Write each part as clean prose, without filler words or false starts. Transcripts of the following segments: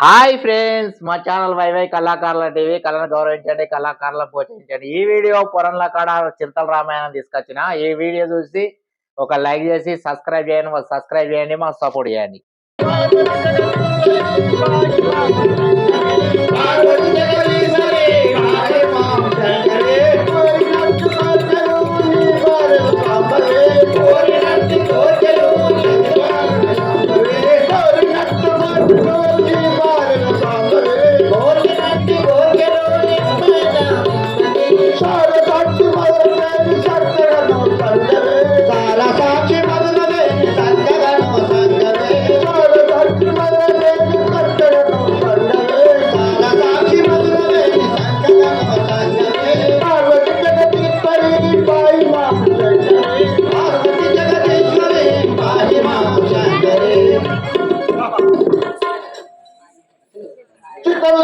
Hi friends, మా channel YY కళాకారుల TV. కళను గౌరవించండి, కళాకారులను పోషించండి. ఈ వీడియో పురంల కాడ చింతల రామాయణం తీసుకొచ్చిన. ఈ వీడియో చూసి ఒక లైక్ చేసి సబ్స్క్రైబ్ చేయండి, మాకు సపోర్ట్ చేయండి.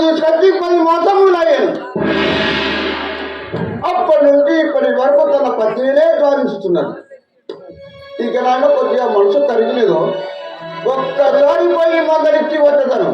తీసుకొచ్చి 10 మాసములు అయ్యాను. అప్పటి నుండి ఇప్పటి వరకు తన పత్నినే జ్వాలించుతున్నది. ఇక నాన్న కొద్దిగా మనసు కరిగిలేదు. ఒక్కసారి పోయి మందరించి వచ్చేదను.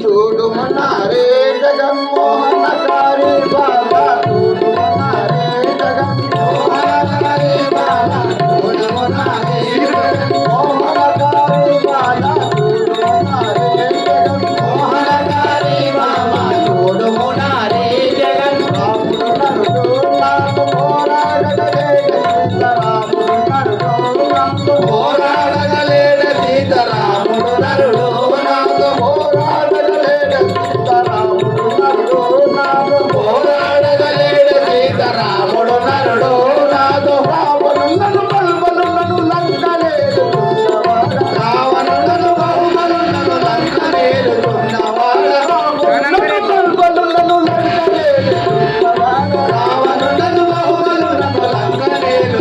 చూడు మన్నారే జగన్మోహనకారి బాబా, చూడు మన్నారే జగన్మోహనకారి బాబా, చూడు మన్నారే జగన్మోహనకారి బాబా, చూడు మన్నారే జగన్మోహనకారి బాబా, చూడు మన్నారే జగన్. రాముడు నరుడు నాకు పోరాడగలేడు, రాముడు నరుడు నాకు పోరాడగలేడు, సీతారాముడు నరుడు నాకు పోరాడగలేడు, సీతారాముడు నరుడు నాకు పోరాడగలేడు, సీతారాముడు నరుడు నాకు. రావణులను బల్బలులను లంకలేడు, రావణులను బహుబలులను లంకలేడు, రావణులను బల్బలులను లంకలేడు, రావణులను బహుబలులను లంకలేడు,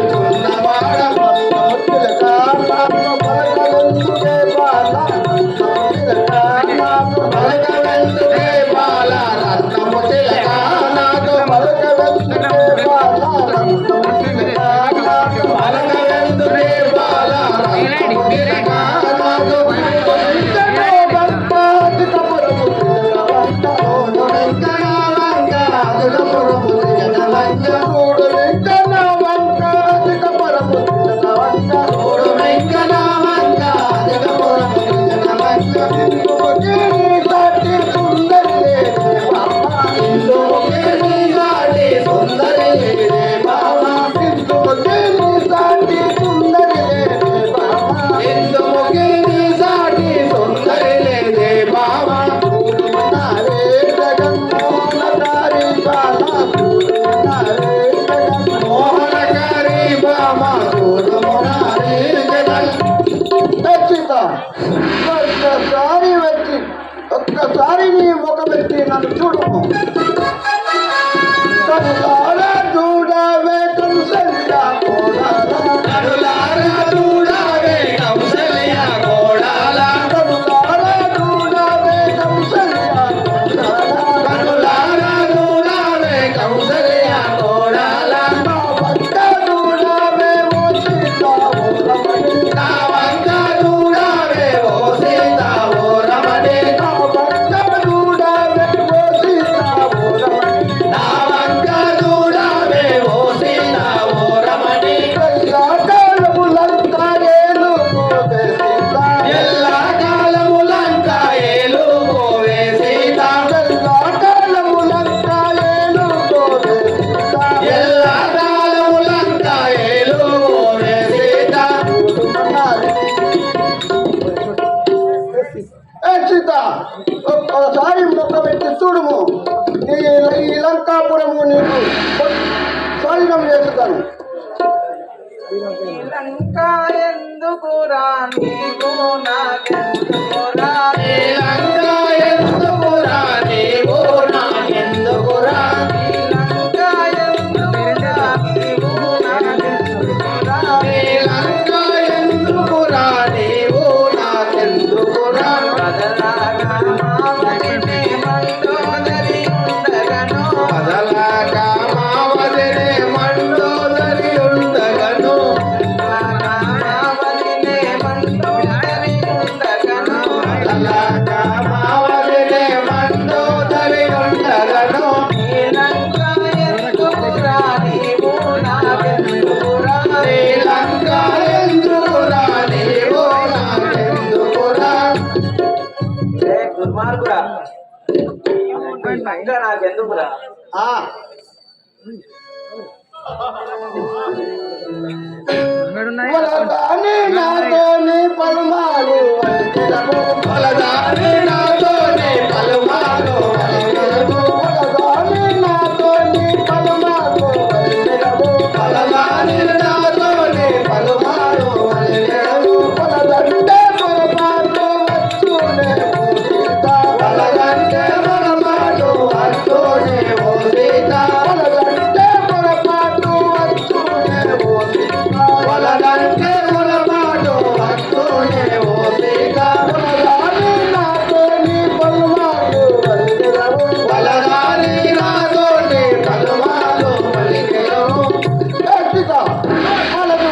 ఒక్కసారి నీ ముఖం ఎత్తి నన్ను చూడు. కనులారా చూడవే కౌసల్య కోడాలా, కనులారా చూడవే కౌసల్య కోడాలా, కనులారా చూడవే కౌసల్య కోడాలా, కనులారా చూడవే కౌసల్య కోడాలా, నా వంక చూడవే ఓ సీతా ఓ రమణి, నా వంక చూడవే ఓ సీతా ఓ రమణి, నా వంక చూడవే ఓ సీతా ఓ రమణి, నా వంక చూడవే ఓ సీతా ఓ రమణి. ఎల్లా కాలములంక ఏలుకోవే సీత, ఎల్లా కాలములంక ఏలుకోవే సీత, ఎల్లా కాలములంక ఏలుకోవే సీత. సీత ఒక్కసారి మొక్క పెట్టి చూడుము. ఈ లంకాపురము నీకు స్వాధీనం చేస్తాను. లంకా ఎందుకురా నీకు నాకెందుకురా, లంకా ఎందుకురా నీవు నాకెందుకురా, లంకా ఎందుకురా నీవు నాకెందుకురా, లంకా ఎందుకురా లంక నాకెందుకురా? ఆ వలదాని నాతోని పలుమారు వలికెదము, వలదాని నాతోని పలుమారు వలికెదము, వలదాని నాతోని పలుమారు వలికెదము, వలదాని నాతోని పలుమారు వలికెదము, వలదంటే పొరపాటు వచ్చునే ఓ సీత, వలదంటే పొరపాటు వచ్చునే ఓ సీత, వలదంటే పొరపాటు వచ్చునే ఓ సీత, వలదంటే పొరపాటు వచ్చునే ఓ సీత, వలదాని నాతోని పలుమారు వలికెదము, వలదాని నాతోని పలుమారు వలికెదము. వాళ్ళకు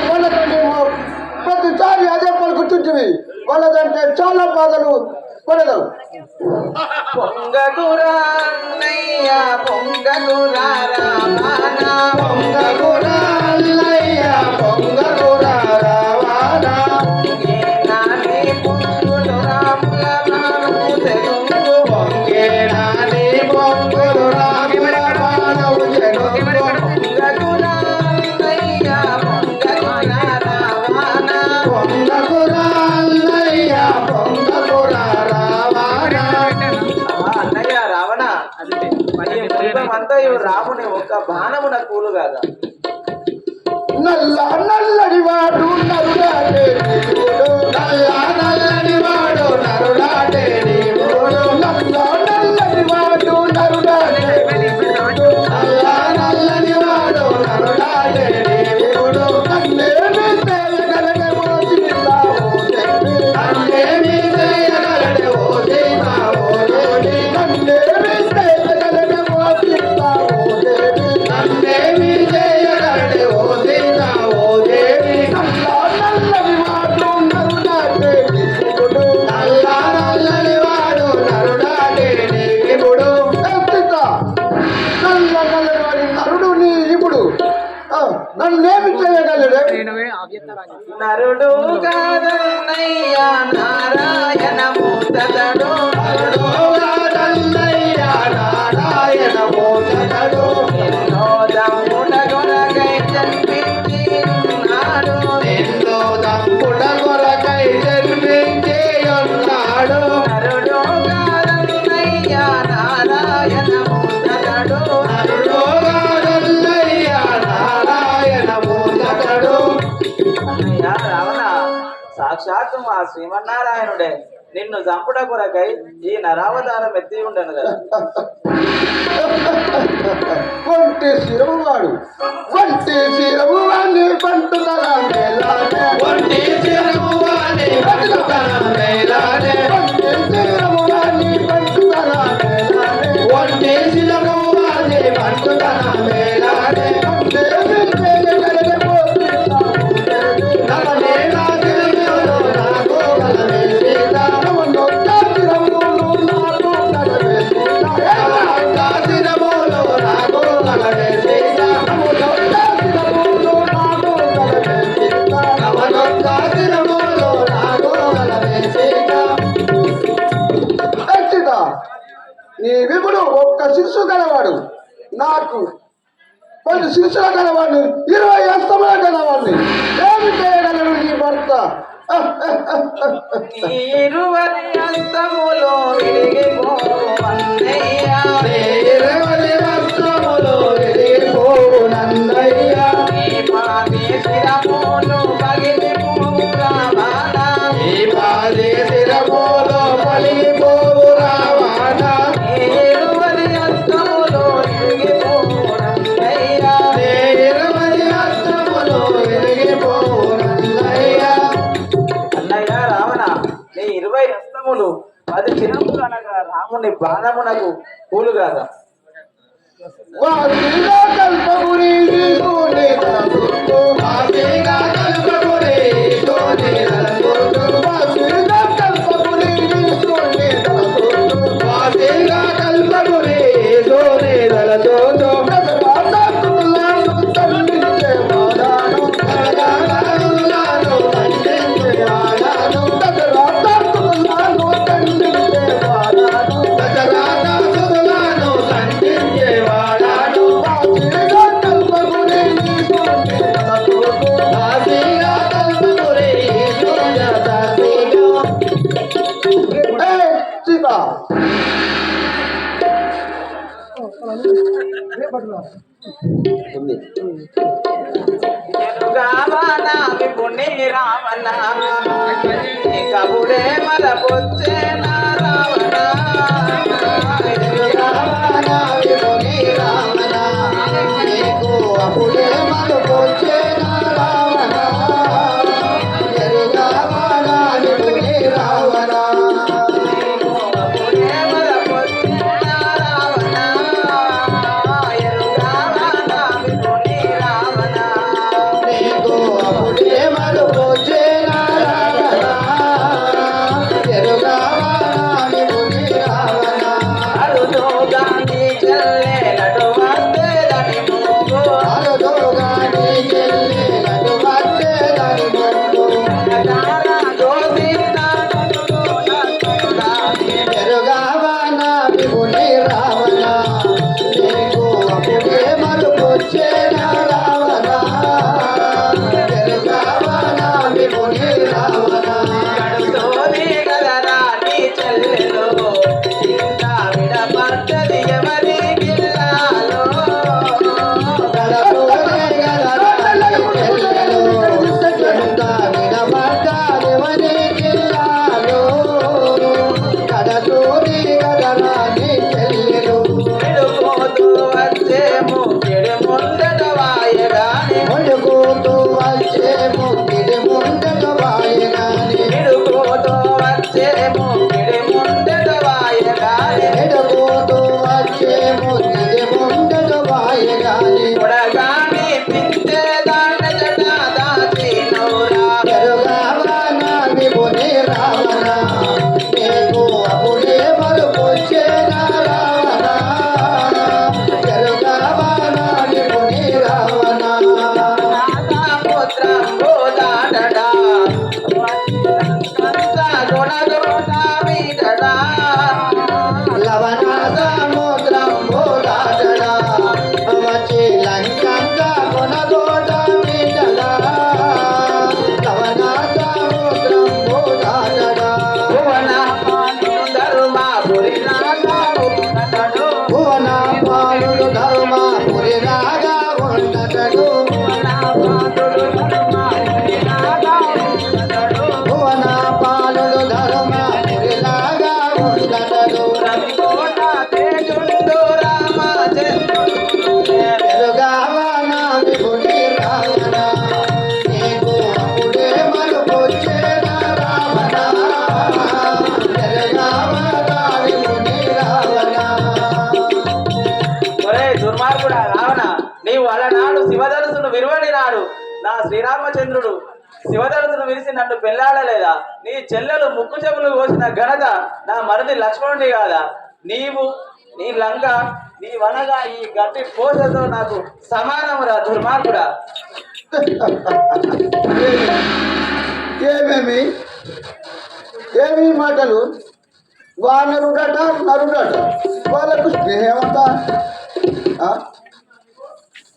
ప్రతిసారి అదే పలుకుతుంటివి, వాళ్ళదంటే చాలా బాధలు పడదాం. పొంగకురా అన్నయ్య పొంగకురా రామాన, పొంగకురా అల్లయ్య పొంగకురా రావానా, నాని పొంగులు రాముల నాను తెలుగు, పొంగేనాని పొంగులు రాముల బాణము జగము, పొంగకురా అన్నయ్య పొంగకురా రామాన, పొంగకురా అల్లయ్య పొంగకురా రావానా. అన్నయ్య రావణ అంతా రాముని ఒక్క బాణమున కూలు కాదా? నల్ల నల్లని వాడు నరుడాటే నీవుడు, నల్ల నల్లని వాడు నరుడాటే నీవుడు, నల్ల నల్లని వాడు నరుడాటే నీవుడు, నల్ల నల్లని వాడు నరుడాటే నీవుడు, నన్నేమి చేయగలడే ఓ సీత ఓ దేవి, నన్నేమి చేయగలడే ఓ సీత ఓ దేవి, నన్నేమి చేయగలడే ఓ సీత ఓ దేవి, నన్నేమి చేయగలడే ఓ సీత ఓ దేవి, నల్ల నల్లని వాడు నరుడాటే నీవుడు, నల్ల నల్లని వాడు నరుడాటే నీవుడు. సీత నల్ల నల్లని వాడి నరుడు నీ ఇప్పుడు నన్నేమి చేయగలడే? నరుడు కాదన్నయ్య నారాయణము తదడు, నరుడు కాదన్నయ్య నారాయణము తదడు, ఎన్నో దమ్ముడ కొరకై జన్మించి ఉన్నాడు, ఎన్నో తప్పుడ కొరకై జన్మించి ఉన్నాడు, నరుడు కాదన్నయ్య నారాయణము తదడు, నరుడు కాదన్నయ్య నారాయణము తదడు. అన్నయ్య రావణ సాక్షాత్తు మా శ్రీమన్నారాయణుడే నిన్ను చంపుట కొరకై ఈ నరావతారం ఎత్తి ఉండను కదా. వంటి శిరము వాడు వంటి శిరము వాణి పంటుదల మేలానే, వంటి శిరము వాణి పంటుదల మేలానే, వంటి శిరము వాణి పంటుదల మేలానే, వంటి శిరము వాణి పంటుదల మేలానే, దేవి చేయగలదే ఓ సీత ఓ దేవి, నవనేలా శిరములో నాకో గలవే సీత, నవనొక్క శిరములో నాకో గలవే సీత, నవనొక్క శిరములో నాకో గలవే సీత, నవనొక్క శిరములో నాకో గలవే సీత, నవనొక్క శిరములో నాకో గలవే సీత. సీత నీ విపుడు ఒక్క శిశు గలవాడు, నాకు 10 శిశుల గలవాడిని 20 అస్తముల గలవాడిని, ఏమి చేయగలడు నీ భర్త? ఈ ఇరువరి హస్తములో విరిగిపోవు అన్నయ్య, ఇరువరి హస్తములో విరిగిపోవు నన్నయ్య, ఈ పాది శిరములు పగిలిపోవు రావణ, ఈ పాది శిరములో పలిగిపోవు రావణ, ఈ ఇరువరి హస్తములో విరిగిపోవు అన్నయ్య, ఇరువరి హస్తములో విరిగిపోవు నన్నయ్య. అన్నయ్య రావణ నీ 20 హస్తములు 10 చిరములు అనగా రాముని బాణమునకు కూలు కాదా? వాసిగా కల్పపురి ఈశోని తలచుట్టు, వాసిగా కల్పపురి ఈశోని తలచుట్టు, వాసిగా కల్పపురి ఈశోని తలచుట్టు, వాసిగా కల్పపురి ఈశోని తలచుట్టు, గజరాజాకులను తండించే వాడాను, గజరాజాకులను తండించే వాడాను, గజరాజాకులను తండించే వాడాను, గజరాజాకులను ఉంది. పుణ్య రావణ కబుడే మల పొచ్చే రావణ అప్పుడే మలు పొచ్చే రావణ ఎరుగావనా నిపుణి రావణ దుర్మార్గుడా రావణ, నీవు అలనాడు శివధనుసును విరువని నాడు నా శ్రీరామచంద్రుడు శివధనుసును విరిసి నన్ను పెళ్లాడలేదా? నీ చెల్లెలు ముక్కు చెవులు కోసిన ఘనత నా మరిది లక్ష్మణుడి కాదా? నీవు నీ లంక నీ వనగా ఈ గట్టి పోషతో నాకు సమానమురా దుర్మార్గుడా. ఏమేమి ఏమి మాటలు? వానరుడట నరుడట, వాళ్ళకు స్నేహమట.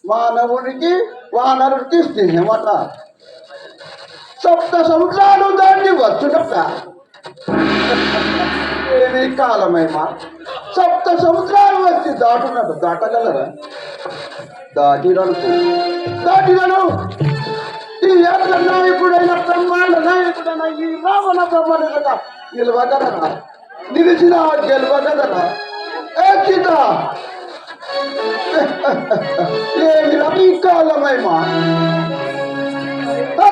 మానవుడికి వానరుడికి స్నేహమట. సప్త సముద్రాలు దాన్ని వచ్చునట. ఏమి కాలమేమా? సప్త సముద్రాలు వచ్చి దాటున్నట్టు దాటగలరా? దాటినను ఈ యాత్ర నాయకుడైన బ్రహ్మాండ నాయకుడైన ఈ రావణ బ్రహ్మణ గెలవగలరా? నిలిచిన గెలవగలరా? ఏకిత ఏమి రవి కాలమేమా?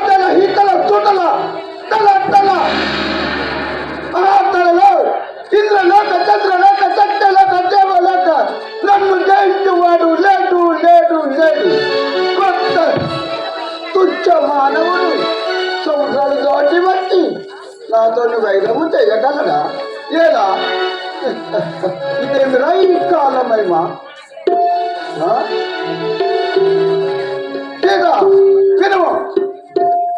తల హితల చుటల తల తల తలలో ఇంద్రలోక చంద్రలోక సత్యలోక దేవలోక నన్ను జయించువాడు లేడు లేడు లేడు. కొత్త తుచ్చ మానవుడు సముద్రాలు దాటి వచ్చి నాతో వైరము చేయగలరా? ఎలా? ఇదేమి రై కాలమేమా? వినము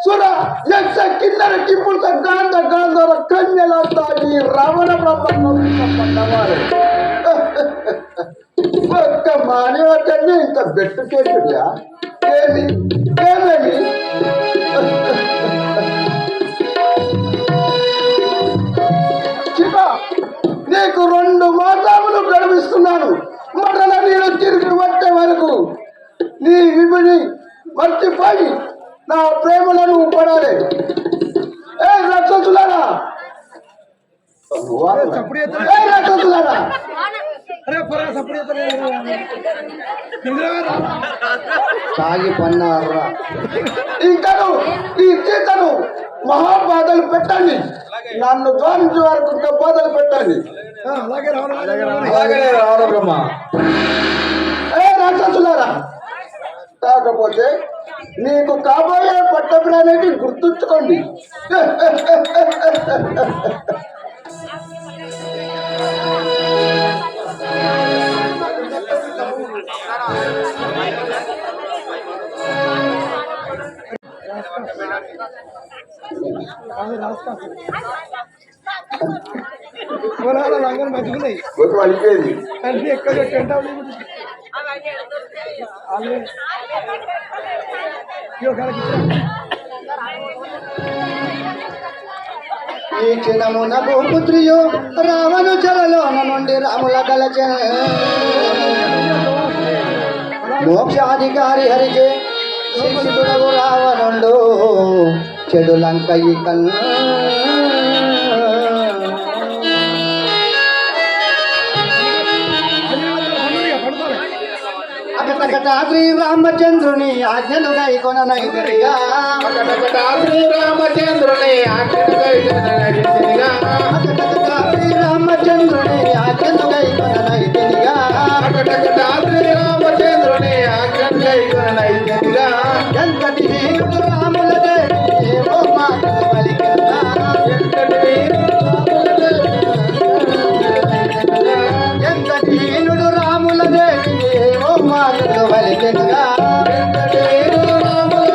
సుర యక్ష కిన్నర కింపుల గాంధ గాంధర కన్యలంతా ఈ రావణ బ్రహ్మవారు ఒక్క మానవ కన్య ఇంత బెట్టు చేతుడా? ఏమి ఏమేమి? శివ, నీకు 2 మాసాలు గడిపిస్తున్నాను. మరల నేను తిరిగి వచ్చే వరకు నీ విభిని మర్చిపోయి నా ప్రేమలను పడాలి. ఏ రాక్షసులారా, ఏ రాక్షసులారా, తాగి పన్నారా ఇంకను ఈ చీతను మహాబాధలు పెట్టండి. నన్ను గౌరవించే వరకు బాధలు పెట్టండి. ఏ రాక్షసులారా, కాకపోతే నీకు కాబోయే పట్టపుడు అనేది గుర్తుంచుకోండి. అలిపేది ఈ క్షణమున భూపుత్రియు రావణు చెరలోన నుండి రాముల కలచ మోక్షాధికారి హరిచే శిక్షితుడవు రావణుండు చెడు లంక ఈ అకటకట శ్రీరామచంద్రుని ఆజ్ఞను గైకొననైతిగా శ్రీరామచంద్రుని ఆజ్ఞను గైకొననైతిగా శ్రీరామచంద్రుని ఆజ్ఞను గైకొననైతిగా శ్రీరామచంద్రుని ఆజ్ఞను గైకొననైతిగా ఎంతటి వీరుడు రాముల దేవో మాకు పలికిందా ఎంతటి వీరుడు రాముల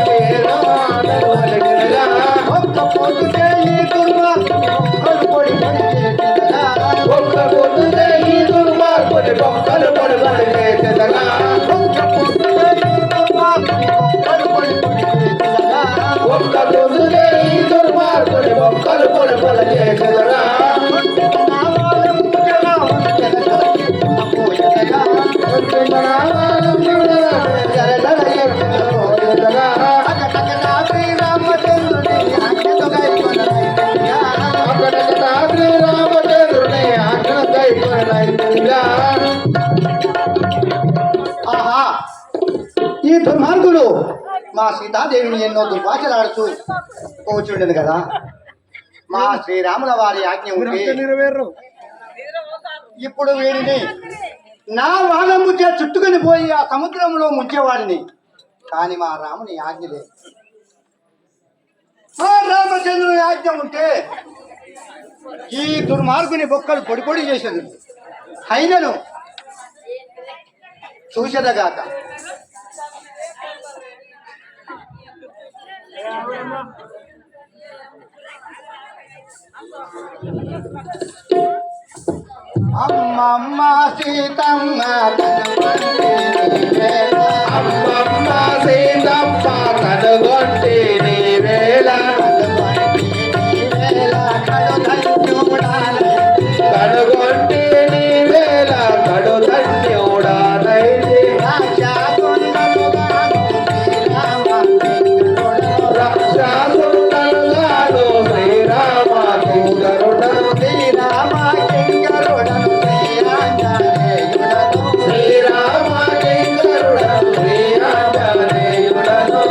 దేవో మాకు పలికిందా ఒక్క పోటు చేయి దుర్మార్గుడు పొడి పొడి చేసేదగా ఒక్క పోటు చేయి దుర్మార్గుడు బొక్కలు పొడి పొడి చేసేదగా ఒక్క పోటు చేయి దుర్మార్గుడు పొడి పొడి చేసేదగా ఒక్క పోటు చేయి దుర్మార్గుడు బొక్కలు పొడి పొడి చేసేదగా ఆహా, ఈ దుర్మార్గుడు మా సీతాదేవిని ఎన్నో దుర్భాషలాడుతూ కూర్చుండేది కదా. మా శ్రీరాముల వారి ఆజ్ఞ ఉంటే ఇప్పుడు వీడిని నా వానము చే చుట్టుకొని పోయి ఆ సముద్రంలో ముంచేవాడిని. కానీ మా రాముని ఆజ్ఞ లేదు. మా రామచంద్రుని ఆజ్ఞ ఉంటే ఈ దుర్మార్గుని బొక్కలు పొడి పొడి చేసేది. అయినను చూసేదగాక అమ్మమ్మ సీతమ్మ అమ్మమ్మ సీతమ్మ కనుగొంటే నీ వేళ కనుగొంటే నీ వేళ కడు తండ్రి ఉడానైతే రక్షాసుందరుగాను శ్రీరామ కింకరుడను శ్రీరామ కింకరుడను శ్రీరామ కింకరుడను శ్రీరాంజనేయుడను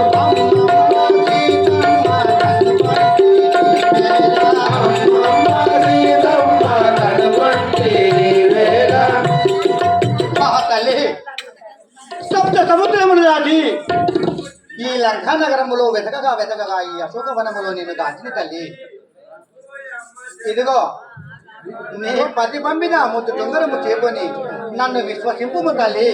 సప్త సముద్రములు దాటి ఈ లంకా నగరములో వెతకగా వెతకగా ఈ అశోకవనములో నేను దాచిన తల్లి. ఇదిగో నీ పతి పంపిన ముద్దు దొంగరము చేకొని నన్ను విశ్వసింపుము తల్లి.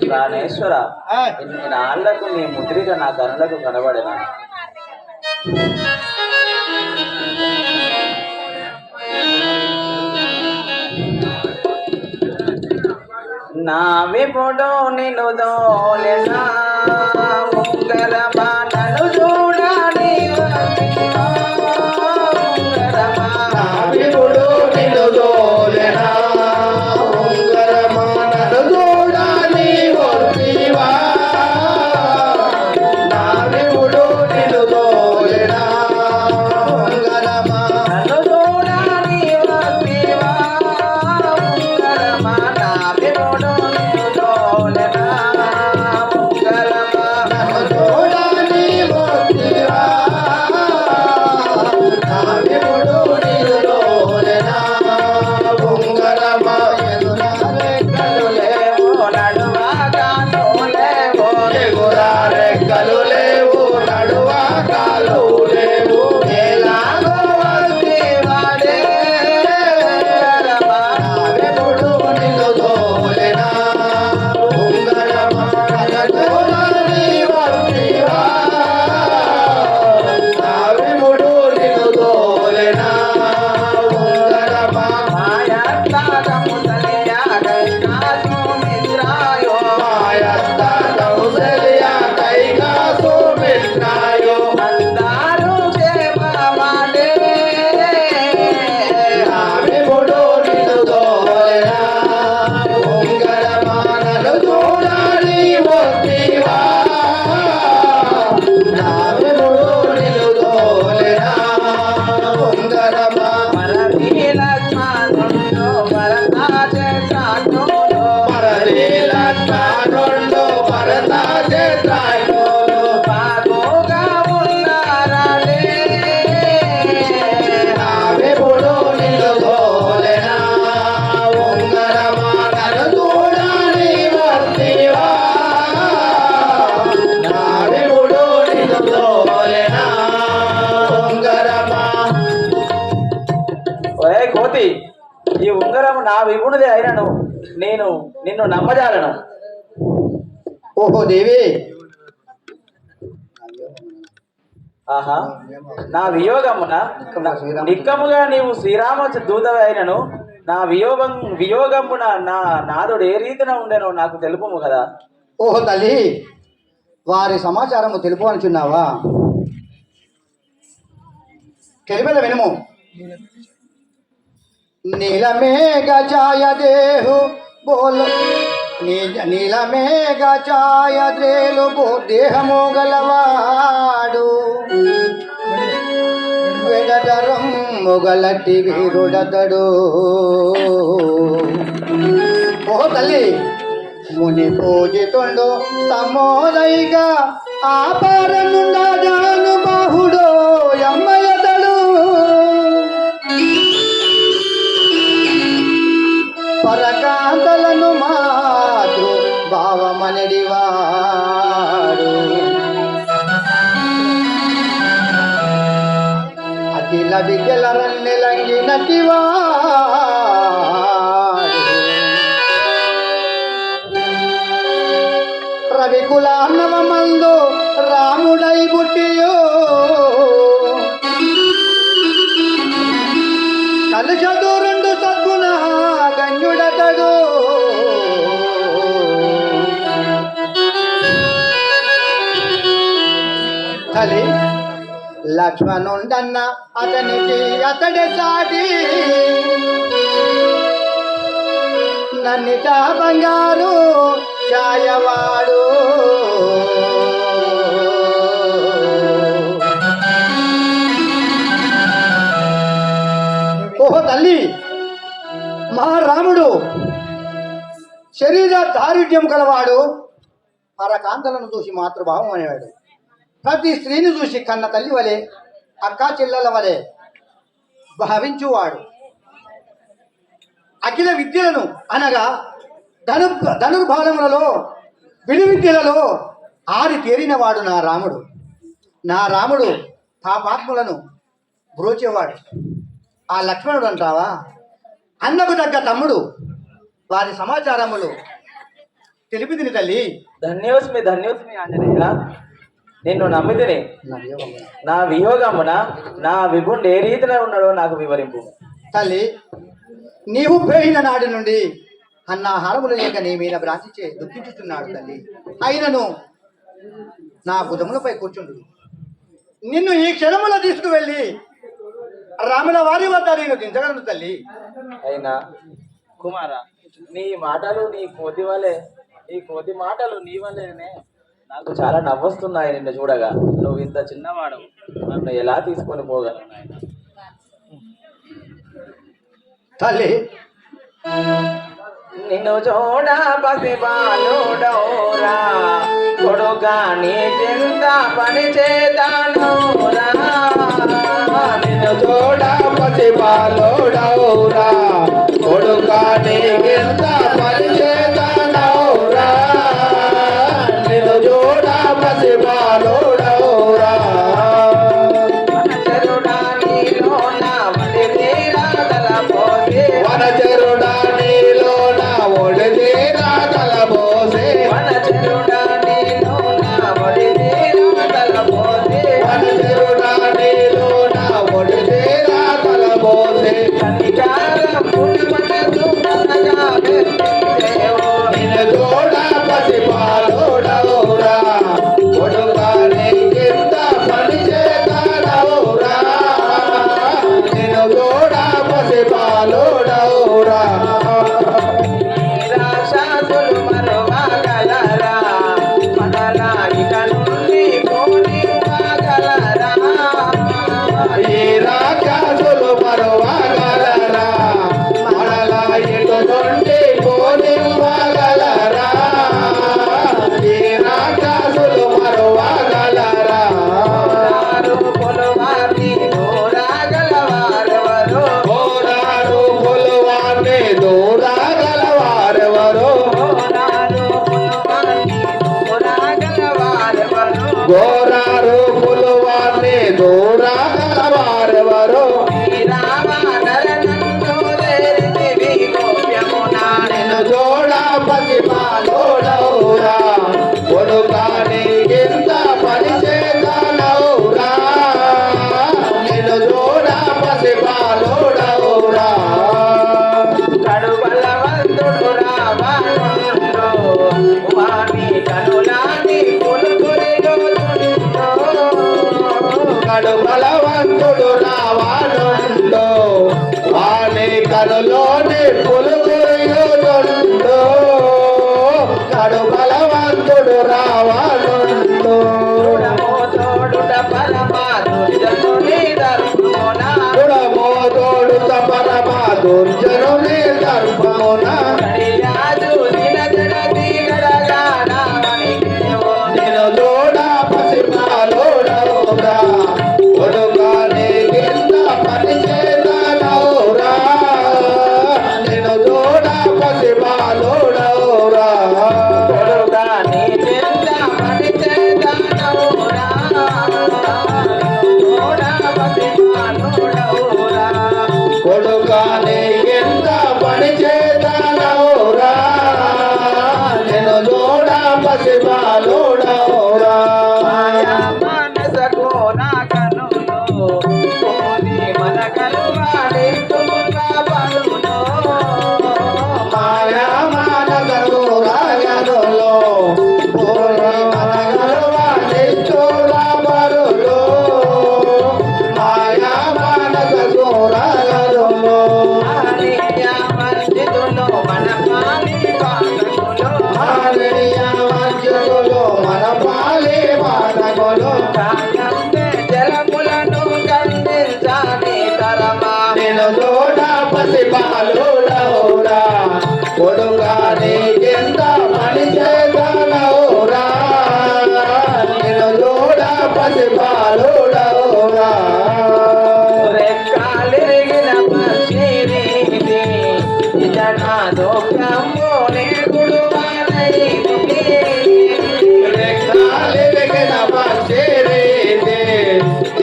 ప్రాణేశ్వర, ఇన్ని నాళ్లకు నీ ముద్రిక నా కనులకు కనబడిన నా విపుడు నిన్ను దోలెనా ఉంగరమా నన్ను చూడని ఉంగరమా నా విపుడు నిన్ను ఈ ఉంగరము నా విభునిదే అయినను నేను నిన్ను నమ్మజాలను. ఓహో దేవి, ఆహా, నా వియోగమున నిక్కముగా నీవు శ్రీరామ దూతవే అయినను నా వియోగమున నా నాదుడు ఏ రీతిన ఉండేనో నాకు తెలుపుము కదా. ఓహో తల్లి, వారి సమాచారము తెలుపు అనుచున్నావా? తెలిపేద వినుము. నీలమేఘ ఛాయ దేహు బోలు నీలమేఘ ఛాయ ద్రేలు దేహము గలవాడు వెడదరం మొగలటి వీరుడతడు. ఓహో తల్లి, ముని పూజితుండు తమోదైగా ఆపారనుండాను బాహుడో యమ్మయతడు. పరకాంతలను మాతృ భావమనడివాడు అఖిల విద్యల రన్నెలంగినటివాడు రవికులార్ణవమందు రాముడై పుట్టియో కలుషదు రెండు సద్గుణ గణ్యుడతడు. తల్లి, లక్ష్మణుండన్న అతనికి అతడే సాటి నన్నిట బంగారు ఛాయవాడు. ఓహో తల్లి, మా రాముడు శరీర దారిద్ర్యం కలవాడు, పరకాంతలను చూసి మాతృభావం అనేవాడు. ప్రతి స్త్రీని చూసి కన్న తల్లి వలె అక్కా చెల్లెల వలె భావించువాడు. అఖిల విద్యలను అనగా ధనుర్బాణములలో విలువిద్యలలో ఆరి తేరినవాడు నా రాముడు. నా రాముడు పాపాత్ములను బ్రోచేవాడు. ఆ లక్ష్మణుడు అంటావా? అన్నకు తగ్గ తమ్ముడు. వారి సమాచారములు తెలిపిదిని తల్లి. ధన్యోస్మి ధన్యోస్మి ఆంజనేయ, నిన్ను నమ్మితిని. నా వియోగమున నా విభుండు ఏ రీతిన ఉన్నాడో నాకు వివరింపు. తల్లి, నీవు పోయిన నాటి నుండి అన్నాహారములు లేక నీ మీద భ్రాంతించే దుఃఖించుతున్నాడు తల్లి. అయినను నా భుజములపై కూర్చుండు. నిన్ను ఈ క్షణములో తీసుకువెళ్ళి రాముల వారి వద్ద నేను దించగలను తల్లి. అయినా కుమార, నీ మాటలు నీ కోతి మాటలు నీ వల్లేనే నాకు చాలా నవ్వొస్తున్నాయి. నిన్ను చూడగా నువ్వు ఇంత చిన్నవాడు, నన్ను ఎలా తీసుకొని పోగలను నాయన? తల్లి, నిన్ను చూడ పసిబాలుడౌరా కొడుగా నీకెంత పని చేతానౌరా. నిన్ను చూడ పసిబాలుడౌరా కొడుగా నీకెంత పని చేతానౌరా. నిన్ను చూడ పసిబాలుడౌరా వనచరుడా నీలోన వడివేరా తలపోసే వనచరుడా నీలోన వడివేరా తలపోసే వనచరుడా నీలోన వడివేరా తలపోసే వనచరుడా నీలోన వడివేరా తలపోసే కనికారం పుణ్యమన సుమనగా వెత్తేవో నిన్ను చూడ పసిబాలుడౌరా కొడుగా నీకెంత పని చేతానౌరా. నిన్ను చూడ పసిబాలుడౌరా రాక్షసులు మరువగలరా మనలా ఇక నుండి పోనివ్వగలరా. ఈ రాక్షసులు మరువగలరా మనలా ఇక నుండి పోనివ్వగలరా. ఈ రాక్షసులు మరువగలరా. పొలవాన్ని దూరగలవారెవరు గోరారు పొలవాన్ని దూరగలవారెవరు గోరారు పొలవాన్ని దూరగలవారెవరు. రామ నరనందు కనులోని పులుగురియుదుండు నడు బలవంతుడు రావణుండు తోడుట పరమా దుర్జనుని ధర్మమున తోడుత పరమా దుర్జనుని ధర్మమున కడియాజు దినజనతి గడగాడమణికేవో నేను లోడ పసిమాలోడవురా కొడుకాని కింద పని చేతనవురా నేను లోడ పసిమాలోడవురా కొడుగా నీ చెంత పని చేతనవురా తోడపతి మానుడవురా కొడుకాని కింద పని చేతనవురా నేను లోడ పసిమాలోడవురా మాయా మనసకు నా కనులు కోరి మన కలువాడి తుమ్ముగా పనులు మాయా మానగరు రాగనులో పూర్ణ మనగరు వాడిస్తురామరులో మాయా మానగరు రాగనులో ఆర్య మంచితులు మన పాలి పాలకులు మారియా మధ్యలో మన పాలి మానగులు కాయంతే జలములను ఖండించాలి తరమా నేను లోడ పసి బాలుడవురా కొడుకాని కింద పని చేతనవురా నేను లోడ పసి బాలుడవురా రెక్కాలిరిగిన పక్షిరీతి ఇదనా దుఃఖము నే గుడువానైతి రెక్కాలిరిగిన పక్షిరీతి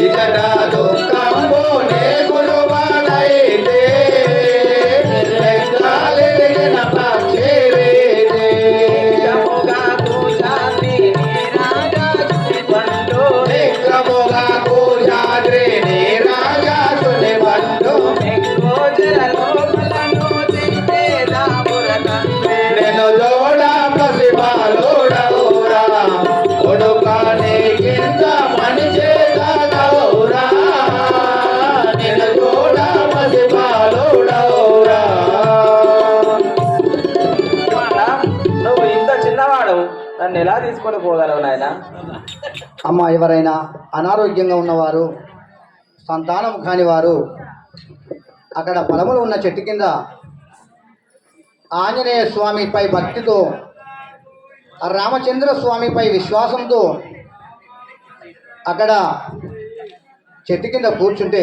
ఇతడ దుఃఖంబు నే గురువనైతే రెక్కాలిరిగిన పక్షిరీతి జముగా కూజాతి నీరాజాతి పండు నిగ్రముగా కూజాద్రి నీ రాజాసుని బండు ఎక్కువ జలలోకలను తిప్పేదాముర తండ్రి నేను జోడ పసి బాలుడవురా కొడుకాని కింద పని చేతనవురా నేను జోడ పసి బాలుడవురా నువ్వు ఇంత చిన్నవాడు నన్ను ఎలా తీసుకొని పోగలవు నాయన అమ్మ ఎవరైనా అనారోగ్యంగా ఉన్నవారు సంతానం కాని వారు అక్కడ పొలములు ఉన్న చెట్టు కింద ఆంజనేయ స్వామిపై భక్తితో రామచంద్ర స్వామిపై విశ్వాసంతో అక్కడ చెట్టు కింద కూర్చుంటే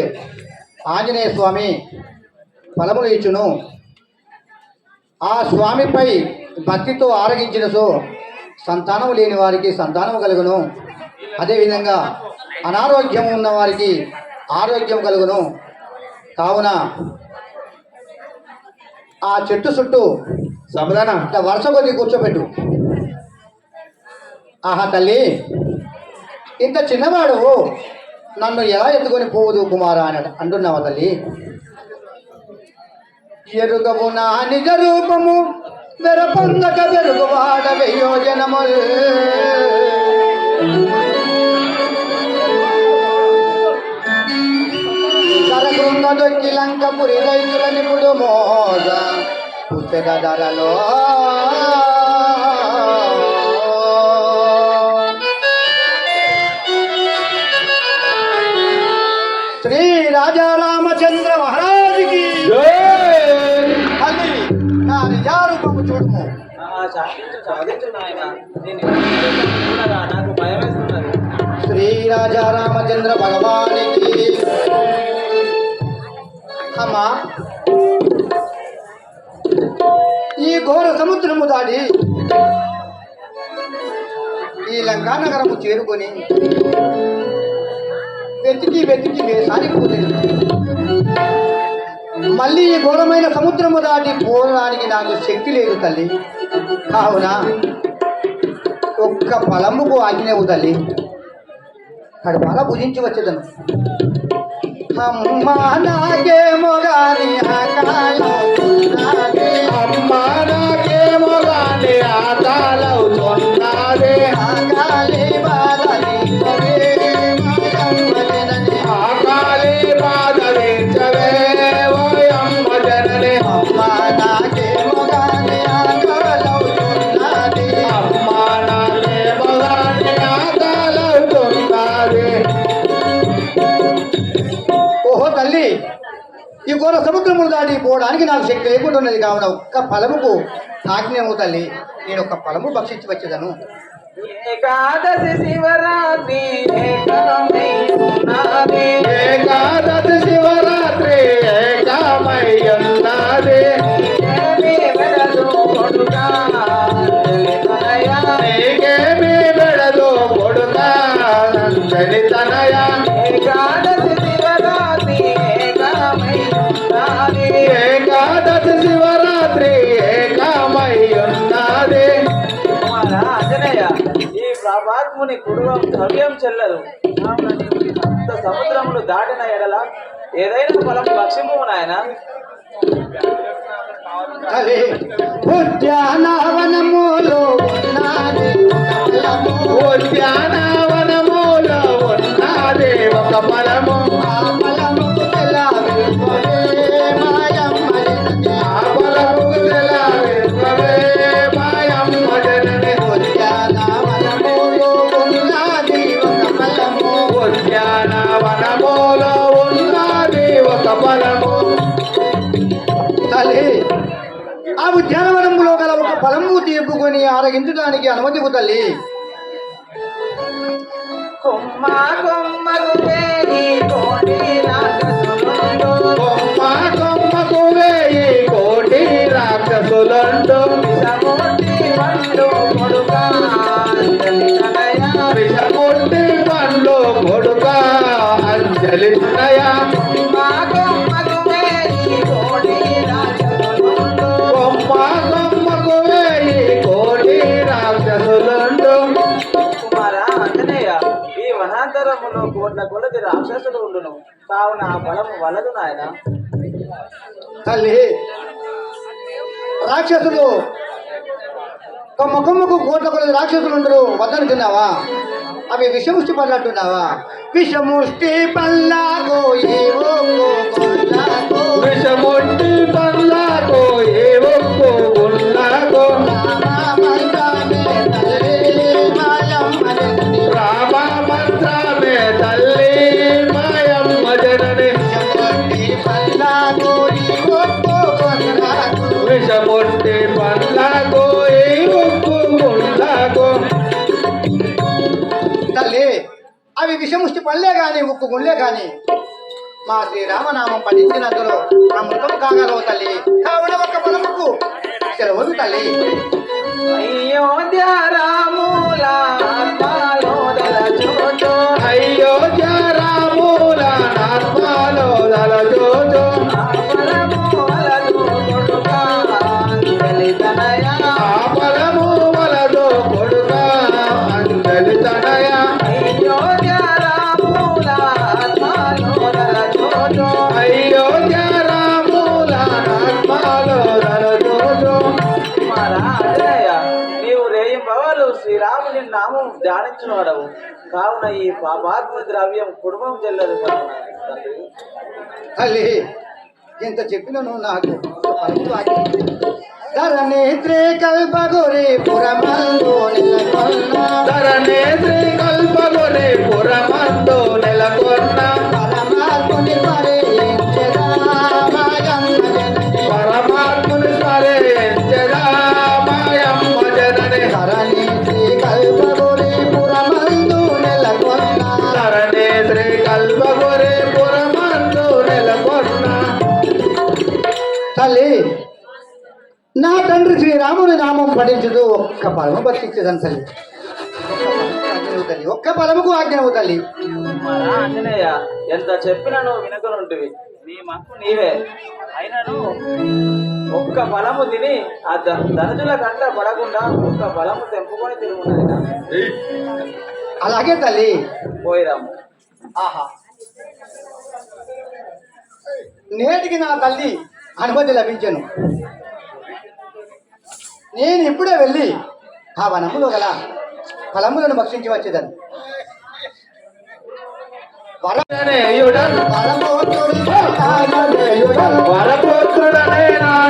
ఆంజనేయ స్వామి ఫలములు ఇచ్చును. ఆ స్వామిపై భక్తితో ఆరగించిన సో సంతానం లేని వారికి సంతానం కలుగును. అదేవిధంగా అనారోగ్యం ఉన్న వారికి ఆరోగ్యం కలుగును. కావున ఆ చెట్టు చుట్టూ సమాధానం ఇట్లా వరుస కొద్ది కూర్చోబెట్టు. ఆహా తల్లి, ఇంత చిన్నవాడు నన్ను ఎలా ఎత్తుకొని పోవదు కుమారా అని అంటున్నావా తల్లి? ఎరుగము నా నిజ రూపము వెరపొందక వెరుగువాడ వెయోజనముల్ సరగృంగ దొక్కి లంకపురి రైతుల నిపుడు మోజ పుస్తక ధరలో శ్రీ రాజా రామచంద్ర మహారాజుకి తల్లి, నా నిజారూపము చూడము. సాధించు నాయన నేను చూడగా నాకు భయం వేస్తున్నది. శ్రీ రాజా రామచంద్ర భగవానికి. అమ్మా, ఈ ఘోర సముద్రము దాడి ఈ లంకా నగరము చేరుకొని వెతికి వెతికి వేసారిపోతుంది. మళ్ళీ ఈ ఘోరమైన సముద్రము దాటి పోవడానికి నాకు శక్తి లేదు తల్లి. కావున ఒక్క ఫలముకు ఆజ్ఞవు తల్లి, కడుపాల భుజించి వచ్చేదను. అమ్మా నాకేమో గాని అమ్మా నాకేమో గాని ఆకాలవుతున్నదే ఆకాలి బాధలించవే మాయమ్మ జనని. ఆకాలి బాధలించవే ఓయమ్మ జనని అమ్మా నాకేమో గాని ఆకలవుతున్నది. అమ్మా నాకేమో గాని ఆకలవుతున్నది. ఓహో తల్లి, ఈ ఘోర సముద్రములు దాటి పోవడానికి నాకు శక్తి లేకుండా ఉన్నది కావున ఒక్క ఫలముకు ఆజ్ఞము తల్లి, నేను ఒక్క ఫలము భక్షించి వచ్చేదను. ఏకాదశి శివరాత్రి ఏకమై ఉన్నది. ఏకాదశి శివరాత్రి ఏకమై ఉన్నది. నీకేమీ వెడదు కొడుకా అంజలి తనయ. నీకేమీ వెడదు కొడుకా అంజలి తనయ. ఏకాదశి శివరాత్రి ఏకమై ఉన్నది. ఏకాదశి శివరాత్రి ఏకమై ఉన్నది. కుమార ఆంజనేయ, ఈ ప్రభాత్ముని కుటుంబం ద్రవ్యం చెల్లదు. సప్త సముద్రములు దాటిన ఎడల ఏదైనా ఫలం భక్షింపు నాయన. తల్లి, ఉద్యానవనములో ఉన్నది ఒక ఫలము. ఉద్యానవనములో ఉన్నది ఒక ఫలము. ఆ ఫలముకు తెల్లవిరుపవే మాయమ్మ జనని. ఆ ఫలముకు తెల్లవిరుపవే మాయమ్మ జనని. ఉద్యానవనములో ఉన్నది ఒక ఫలము. ఉద్యానవనములో ఉన్నది ఒక ఫలము. తల్లి, ఆ ఉద్యానవనంలో గల ఒక ఫలము తీర్పుకొని ఆరగించడానికి అనుమతి ఇవ్వు తల్లి. కొమ్మ కొమ్మకు వేయి కోటి రాక్షసులుండు. కొమ్మ కొమ్మకు వేయి కోటి రాక్షసులుండు. విషమూర్తి పండు కొడుకా అంజలి తనయ. విషముండి పండ్లు కొడుకా అంజలి తనయ. కొమ్మ కొమ్మకు వేయి కోటి రాక్షసులుండు. కొమ్మ కొమ్మకు వేయి కోటి రాక్షసులుండు. కుమార ఆంజనేయ, ఈ వనాంతరములో కోట్ల కొలది రాక్షసులు ఉండును. కావున ఆ బలము వలదు నాయన. తల్లి, రాక్షసులు కొమ్మ కొమ్మకు కోట్ల కొలది రాక్షసులు ఉండరు వద్దనుకున్నావా? అవి విషముష్టి పళ్ళంటున్నావా? విషముష్టి పల్లాగో ఏవో కొల్లాగో. విషముండి పండ్లకు ఏ ఒక్కు గుళ్ళకు. రామమంత్రమే తల్లి మాయమ్మ జనని. రామ మంత్రమే తల్లి మాయమ్మ జనని. విషముష్టి పల్లాగో ఏవో కొల్లాగో. విషముండి పండ్లకు ఏ ఒక్కు గుళ్ళకు. తల్లి, అవి విషముష్టి పళ్ళే గాని ఉక్కు గుళ్ళే గాని మా శ్రీరామనామం పఠించినందులో అమృతం కాగలవు తల్లి. కావున ఒక్క పొలముకు సెలవు తల్లి. అయోధ్య రాముల ఆత్మలో దలచోచో. అయోధ్య రాముల ఆత్మలో దలచోచో. ఆ ఫలము వలదు కొడుకా అంజలి తనయ. ఆ ఫలము వలదు కొడుకా అంజలి తనయ. అయోధ్య రాముల ఆత్మలో దలచోచో. అయోధ్య రాముల ఆత్మలో దలచోచో. కుమార ఆంజనేయ, నీవు రేయింబవలు శ్రీరాముని నామం ధ్యానించువాడవు. కావున ఈ పాపాత్మ ద్రవ్యం కుటుంబం చెల్లదు. తల్లి, ఎంత చెప్పినను నాకు పలుకు ఆజ్ఞ. ధరణేత్రే కల్పగోరే పురమందు నెలకొన్న. ధరణేత్రి కల్పగొని పురమందు నెలకొన్న. పరమాత్ముని స్మరించెదా మాయమ్మ జనని. పరమాత్ముని స్మరించెదా మాయమ్మ జనని. ధరణేత్రే కల్పగోరే పురమందు నెలకొన్న. ధరణేత్రి కల్పగొని పురమందు నెలకొన్న. తల్లి, నా తండ్రి శ్రీరాముని నామం పఠించుతూ ఒక్క ఫలము భక్షించదని తల్లి. ఒక్క ఫలముకు ఆజ్ఞవు తల్లి. కుమార ఆంజనేయ, ఎంత చెప్పినా నువ్వు వినకనుంటివి. నీ మక్కు నీవే అయినను ఒక్క ఫలము తిని ఆ ధనుజుల కంట పడకుండా ఒక్క ఫలము తెంపుకొని తిరుగునాయన. అలాగే తల్లి. పోయిరాము. ఆహా, నేటికి నా తల్లి అనుమతి లభించను. నేను ఇప్పుడే వెళ్ళి ఆ వనములో గల ఫలములను భక్షించి వచ్చేదాన్ని. వరపుత్రుడనే నాడు